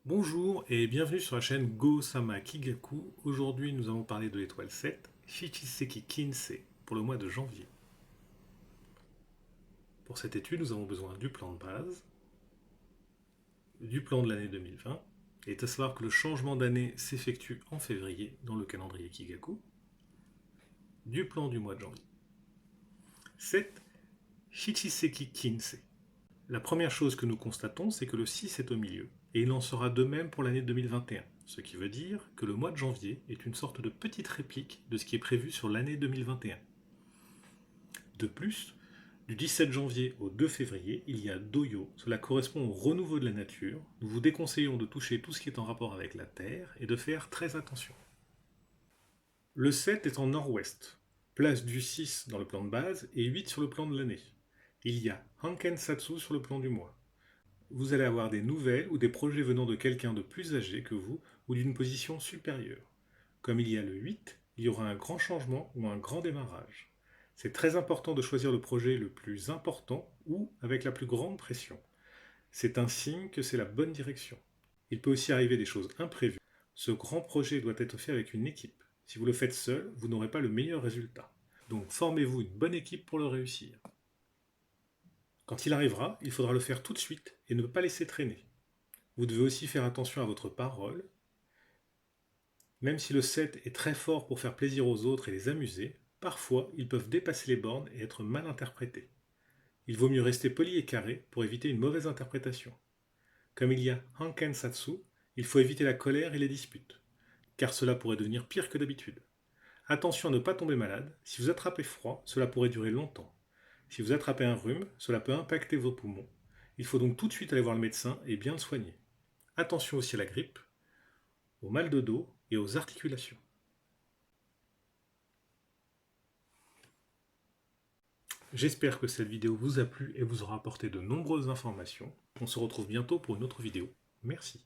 Bonjour et bienvenue sur la chaîne Go-sama Kigaku. Aujourd'hui, nous allons parler de l'étoile 7, Shichiseki Kinsei, pour le mois de janvier. Pour cette étude, nous avons besoin du plan de base, du plan de l'année 2020, et à savoir que le changement d'année s'effectue en février dans le calendrier Kigaku, du plan du mois de janvier. 7. Shichiseki Kinsei. La première chose que nous constatons, c'est que le 6 est au milieu, et il en sera de même pour l'année 2021, ce qui veut dire que le mois de janvier est une sorte de petite réplique de ce qui est prévu sur l'année 2021. De plus, du 17 janvier au 2 février, il y a Doyo, cela correspond au renouveau de la nature. Nous vous déconseillons de toucher tout ce qui est en rapport avec la Terre et de faire très attention. Le 7 est en nord-ouest, place du 6 dans le plan de base et 8 sur le plan de l'année. Il y a Hanken Satsu sur le plan du mois. Vous allez avoir des nouvelles ou des projets venant de quelqu'un de plus âgé que vous ou d'une position supérieure. Comme il y a le 8, il y aura un grand changement ou un grand démarrage. C'est très important de choisir le projet le plus important ou avec la plus grande pression. C'est un signe que c'est la bonne direction. Il peut aussi arriver des choses imprévues. Ce grand projet doit être fait avec une équipe. Si vous le faites seul, vous n'aurez pas le meilleur résultat. Donc formez-vous une bonne équipe pour le réussir. Quand il arrivera, il faudra le faire tout de suite et ne pas laisser traîner. Vous devez aussi faire attention à votre parole. Même si le 7 est très fort pour faire plaisir aux autres et les amuser, parfois ils peuvent dépasser les bornes et être mal interprétés. Il vaut mieux rester poli et carré pour éviter une mauvaise interprétation. Comme il y a Hanken Satsu, il faut éviter la colère et les disputes, car cela pourrait devenir pire que d'habitude. Attention à ne pas tomber malade, si vous attrapez froid, cela pourrait durer longtemps. Si vous attrapez un rhume, cela peut impacter vos poumons. Il faut donc tout de suite aller voir le médecin et bien le soigner. Attention aussi à la grippe, au mal de dos et aux articulations. J'espère que cette vidéo vous a plu et vous aura apporté de nombreuses informations. On se retrouve bientôt pour une autre vidéo. Merci.